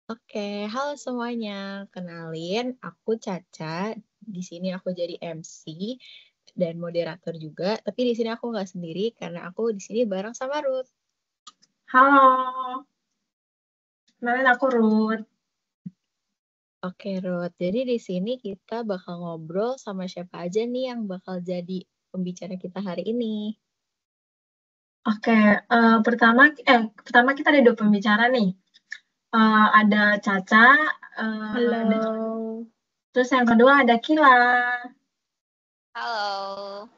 Oke, halo semuanya. Kenalin, aku Caca. Di sini aku jadi MC dan moderator juga. Tapi di sini aku nggak sendiri karena aku di sini bareng sama Ruth. Halo, kenalin aku Ruth. Oke, Ruth. Jadi di sini kita bakal ngobrol sama siapa aja nih yang bakal jadi pembicara kita hari ini. Oke, pertama kita ada 2 pembicara nih. Ada Caca, Halo. terus yang kedua ada Kila. Halo.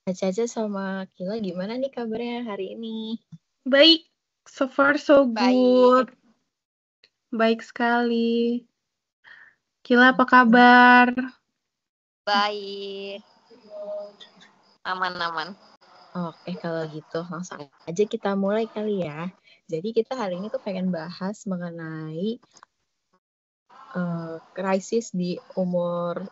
Caca sama Kila gimana nih kabarnya hari ini? Baik, so far so good. Baik. Baik sekali. Kila apa kabar? Baik. Aman-aman. Oke, kalau gitu langsung aja kita mulai kali ya. Jadi kita hari ini tuh pengen bahas mengenai krisis di umur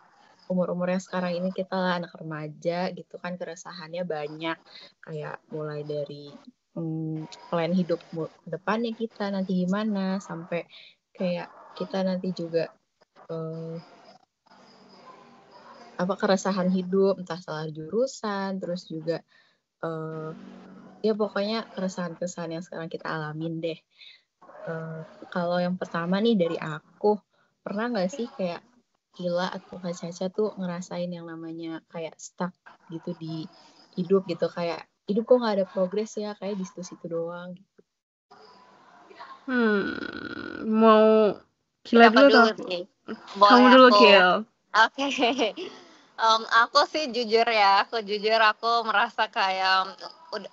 yang sekarang ini, kita lah anak remaja gitu kan, keresahannya banyak, kayak mulai dari plan hidup ke depannya kita nanti gimana, sampai kayak kita nanti juga keresahan hidup, entah salah jurusan, terus juga ya pokoknya keresahan-keresahan yang sekarang kita alamin deh. Kalau yang pertama nih dari aku, pernah nggak sih kayak Kila atau Kak Caca tuh ngerasain yang namanya kayak stuck gitu di hidup gitu, kayak hidup kok nggak ada progres ya, kayak di situ-situ doang gitu. Mau Kila Siapa dulu dulu atau nih? kamu Boleh dulu, aku. Kil? Oke. Aku sih jujur ya, aku merasa kayak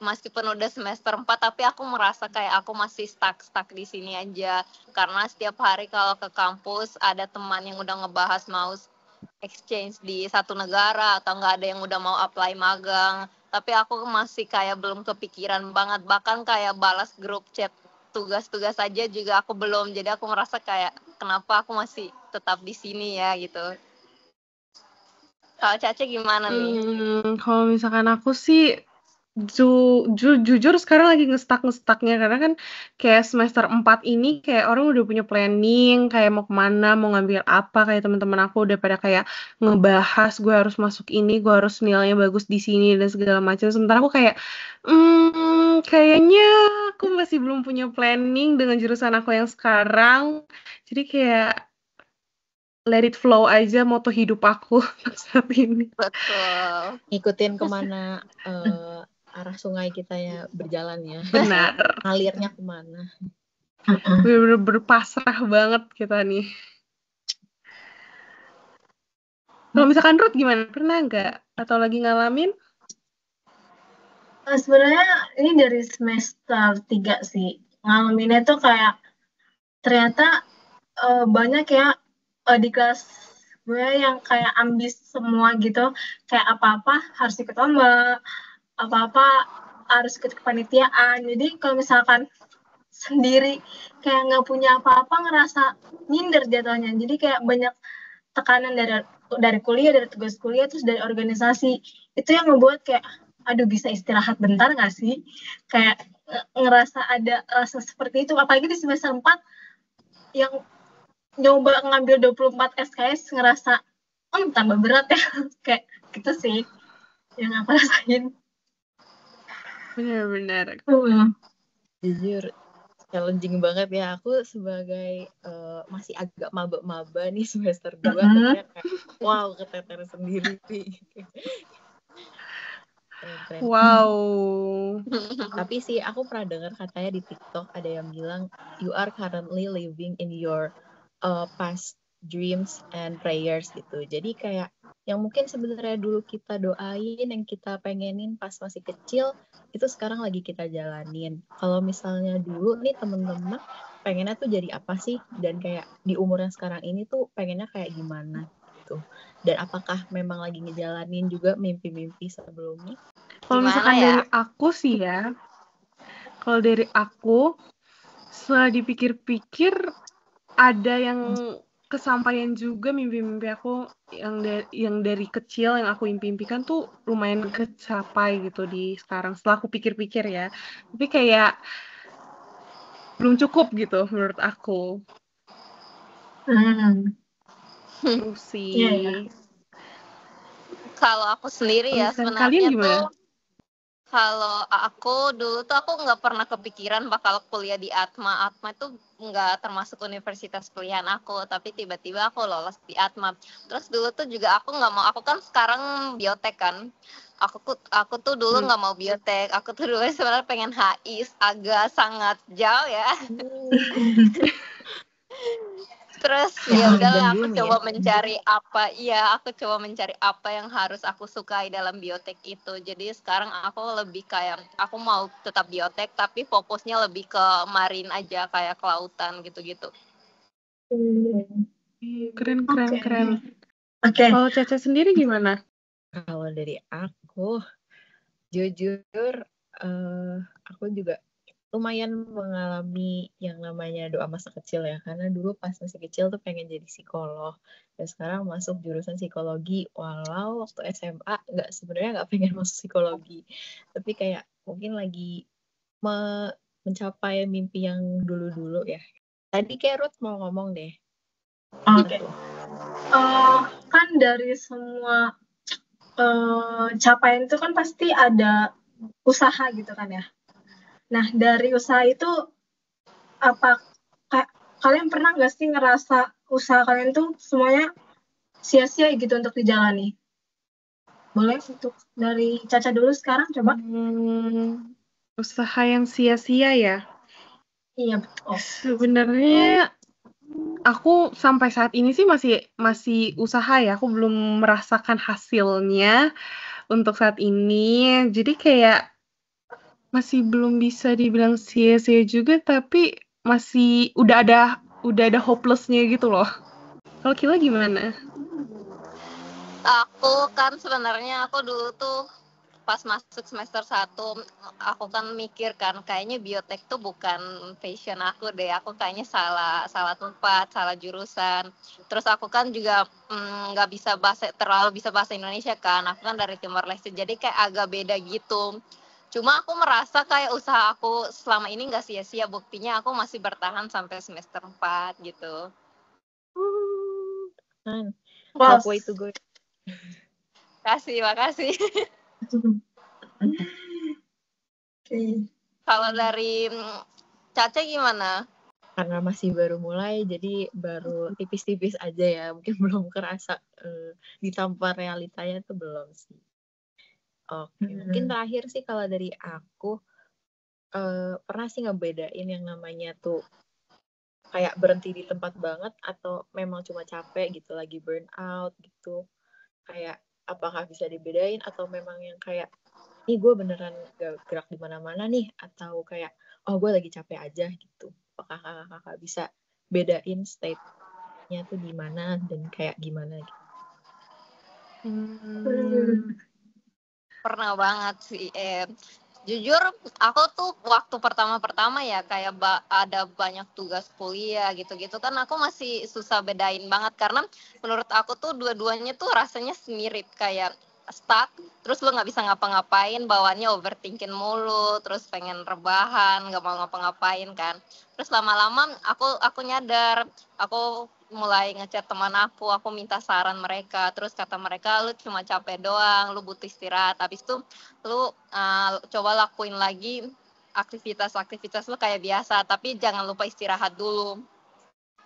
meskipun udah semester 4 tapi aku merasa kayak aku masih stuck di sini aja. Karena setiap hari kalau ke kampus ada teman yang udah ngebahas mau exchange di satu negara atau nggak ada yang udah mau apply magang. Tapi aku masih kayak belum kepikiran banget, bahkan kayak balas grup chat tugas-tugas aja juga aku belum. Jadi aku merasa kayak kenapa aku masih tetap di sini ya gitu. Kalau Caca gimana nih? Kalau misalkan aku sih jujur sekarang lagi ngestak-ngestaknya karena kan kayak semester 4 ini kayak orang udah punya planning kayak mau kemana, mau ngambil apa, kayak teman-teman aku udah pada kayak ngebahas gue harus masuk ini, gue harus nilainya bagus di sini dan segala macam. Sementara aku kayak kayaknya aku masih belum punya planning dengan jurusan aku yang sekarang. Jadi kayak let it flow aja moto hidup aku saat ini. Betul. Ngikutin kemana arah sungai kita ya berjalan ya. Benar. Alirnya kemana. Bener-bener berpasrah banget kita nih. Kalau misalkan Ruth gimana? Pernah nggak? Atau lagi ngalamin? Sebenarnya ini dari semester 3 sih. Ngalaminnya tuh kayak ternyata banyak ya di kelas gue yang kayak ambis semua gitu. Kayak apa-apa harus ikut lomba, apa-apa harus ikut kepanitiaan. Jadi kalau misalkan sendiri kayak nggak punya apa-apa, ngerasa minder jatuhnya. Jadi kayak banyak tekanan dari kuliah, dari tugas kuliah, terus dari organisasi. Itu yang ngebuat kayak aduh, bisa istirahat bentar nggak sih, kayak ngerasa ada rasa seperti itu. Apalagi di semester 4 yang nyoba ngambil 24 SKS, ngerasa tambah berat ya. Kayak gitu sih yang aku rasain. Benar-benar. Jujur challenging banget ya. Aku sebagai masih agak maba-maba nih semester 2, katanya kayak wow, keteter sendiri. Keren. Wow. Tapi sih aku pernah dengar katanya di TikTok ada yang bilang you are currently living in your past dreams and prayers gitu. Jadi kayak yang mungkin sebenarnya dulu kita doain, yang kita pengenin pas masih kecil, itu sekarang lagi kita jalanin. Kalau misalnya dulu nih temen-temen pengennya tuh jadi apa sih? Dan kayak di umur yang sekarang ini tuh pengennya kayak gimana gitu. Dan apakah memang lagi ngejalanin juga mimpi-mimpi sebelumnya? Kalau misalkan ya? dari aku sih ya, kalau dari aku setelah dipikir-pikir ada yang kesampaian juga mimpi-mimpi aku yang dari kecil yang aku impikan tuh lumayan kecapai gitu di sekarang setelah aku pikir-pikir ya. Tapi kayak belum cukup gitu menurut aku. Hmm. Seru Iya, sih. ya. Kalau aku sendiri Kalau ya misalkan kalian sebenarnya gimana? tuh kalau aku dulu tuh aku nggak pernah kepikiran bakal kuliah di Atma. Atma itu nggak termasuk universitas pilihan aku, tapi tiba-tiba aku lolos di Atma. Terus dulu tuh juga aku nggak mau, aku kan sekarang biotek kan. Aku tuh dulu Hmm. nggak mau biotek. Aku tuh dulu sebenarnya pengen HI, agak sangat jauh ya. Terus ya Yang udahlah urban aku dulu coba ya. mencari apa yang harus aku sukai dalam biotek itu. Jadi sekarang aku lebih kayak aku mau tetap biotek tapi fokusnya lebih ke marin aja kayak kelautan gitu-gitu. Keren. Oke. Kalau Caca sendiri gimana? Kalau dari aku, jujur, aku juga lumayan mengalami yang namanya doa masa kecil ya. Karena dulu pas masih kecil tuh pengen jadi psikolog. Dan sekarang masuk jurusan psikologi. Walau waktu SMA sebenarnya nggak pengen masuk psikologi. Tapi kayak mungkin lagi mencapai mimpi yang dulu-dulu ya. Tadi kayak Ruth mau ngomong deh. Oke. Gitu. Kan dari semua capaian itu kan pasti ada usaha gitu kan ya. Nah, dari usaha itu apa kalian pernah nggak sih ngerasa usaha kalian tuh semuanya sia-sia gitu untuk dijalani? Boleh untuk dari Caca dulu sekarang coba. Usaha yang sia-sia ya. Iya, betul. Sebenarnya aku sampai saat ini sih masih usaha ya. Aku belum merasakan hasilnya untuk saat ini. Jadi kayak masih belum bisa dibilang sia-sia juga, tapi masih udah ada hopeless-nya gitu loh. Kalau Kila gimana? Aku kan sebenarnya aku dulu tuh pas masuk semester 1 aku kan mikir kan kayaknya biotek tuh bukan passion aku deh, aku kayaknya salah tempat, salah jurusan. Terus aku kan juga nggak terlalu bisa bahasa Indonesia kan, aku kan dari Timor Leste jadi kayak agak beda gitu. Cuma aku merasa kayak usaha aku selama ini nggak sia-sia, buktinya aku masih bertahan sampai semester 4 gitu. Wow. Halfway to go. Makasih. Oke. Kalau dari Caca gimana? Karena masih baru mulai, jadi baru tipis-tipis aja ya. Mungkin belum kerasa ditampar realitanya tuh belum sih. Oke, mungkin terakhir sih kalau dari aku, pernah sih ngebedain yang namanya tuh kayak berhenti di tempat banget atau memang cuma capek gitu, lagi burn out gitu. Kayak apakah bisa dibedain atau memang yang kayak nih gue beneran gak gerak di mana-mana nih, atau kayak oh gue lagi capek aja gitu. Apakah kakak bisa bedain state-nya tuh di mana dan kayak gimana gitu? Pernah banget sih. Jujur aku tuh waktu pertama ya kayak ada banyak tugas kuliah gitu-gitu kan aku masih susah bedain banget karena menurut aku tuh dua-duanya tuh rasanya mirip kayak stuck, terus lu nggak bisa ngapa-ngapain, bawaannya overthinking mulu, terus pengen rebahan, nggak mau ngapa-ngapain kan. Terus lama-lama aku nyadar, aku mulai ngechat teman aku minta saran mereka, terus kata mereka lu cuma capek doang, lu butuh istirahat, habis itu lu coba lakuin lagi aktivitas lu kayak biasa, tapi jangan lupa istirahat dulu.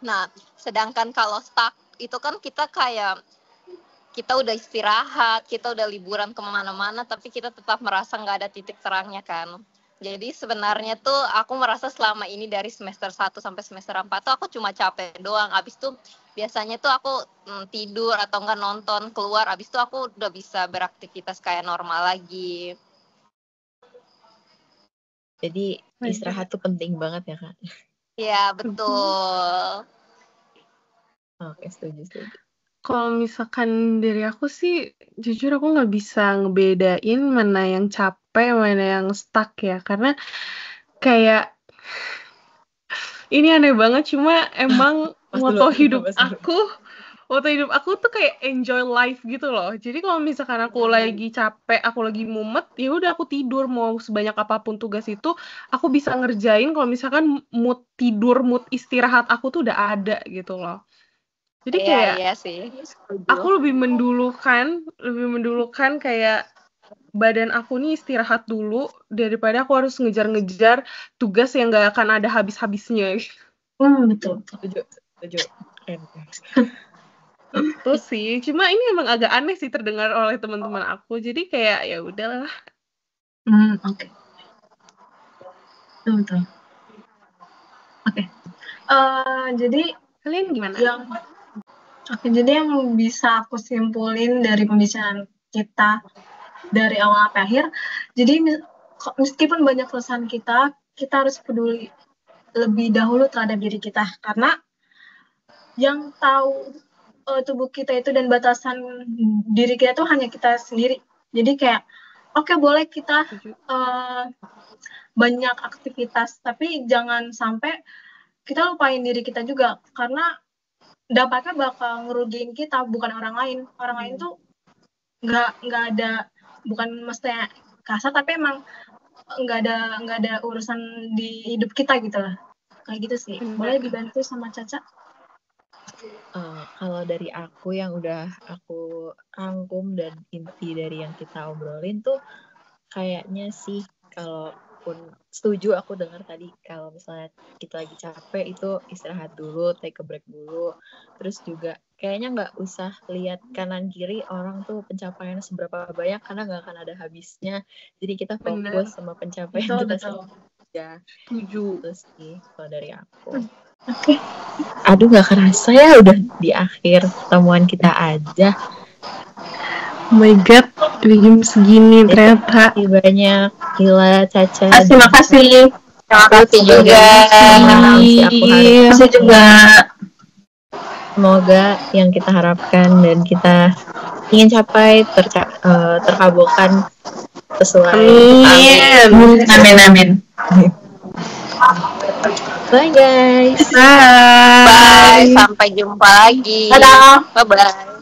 Nah, sedangkan kalau stuck itu kan kita udah istirahat, kita udah liburan kemana-mana, tapi kita tetap merasa nggak ada titik terangnya kan. Jadi sebenarnya tuh aku merasa selama ini dari semester 1 sampai semester 4 tuh aku cuma capek doang. Abis itu biasanya tuh aku tidur atau nggak nonton keluar, abis itu aku udah bisa beraktivitas kayak normal lagi. Jadi istirahat tuh penting banget ya Kak? Iya, betul. Oke, setuju. Kalau misalkan dari aku sih, jujur aku nggak bisa ngebedain mana yang capek, mana yang stuck ya. Karena kayak, ini aneh banget, cuma emang moto hidup aku tuh kayak enjoy life gitu loh. Jadi kalau misalkan aku lagi capek, aku lagi mumet, ya udah aku tidur. Mau sebanyak apapun tugas itu, aku bisa ngerjain kalau misalkan mood tidur, mood istirahat aku tuh udah ada gitu loh. Jadi Iya, kayak iya sih. Setuju. aku lebih mendulukan kayak badan aku nih istirahat dulu daripada aku harus ngejar-ngejar tugas yang gak akan ada habis-habisnya. Betul. Setuju. Keren. Itu sih. Cuma ini emang agak aneh sih terdengar oleh teman-teman aku. Jadi kayak ya udahlah. Oke. Betul. Oke. Jadi Kalian gimana? jadi yang bisa aku simpulin dari pembicaraan kita dari awal sampai akhir, jadi meskipun banyak keresahan kita harus peduli lebih dahulu terhadap diri kita, karena yang tahu tubuh kita itu dan batasan diri kita itu hanya kita sendiri. Jadi kayak oke, boleh kita banyak aktivitas, tapi jangan sampai kita lupain diri kita juga, karena dampaknya bakal ngerugiin kita, bukan orang lain. Orang lain tuh nggak ada, bukan mestinya kasar, tapi emang nggak ada urusan di hidup kita gitu lah. Kayak gitu sih. Boleh dibantu sama Caca? Kalau dari aku yang udah aku rangkum dan inti dari yang kita obrolin tuh kayaknya sih, kalaupun setuju aku dengar tadi kalau misalnya kita lagi capek itu istirahat dulu, take a break dulu. Terus juga kayaknya nggak usah lihat kanan kiri orang tuh pencapaiannya seberapa banyak, karena nggak akan ada habisnya. Jadi kita fokus sama pencapaian kita saja. Setuju. Itu sih kalau dari aku. Oke. Aduh, nggak kerasa ya udah di akhir pertemuan kita aja. Oh my god, udah jam segini ternyata. Terima kasih banyak Gila, Caca. Terima kasih. Terima kasih juga. Terima kasih juga. Semoga yang kita harapkan dan kita ingin capai terkabulkan sesuai. Amin. Bye guys. Bye. Sampai jumpa lagi. Dadah. Bye-bye.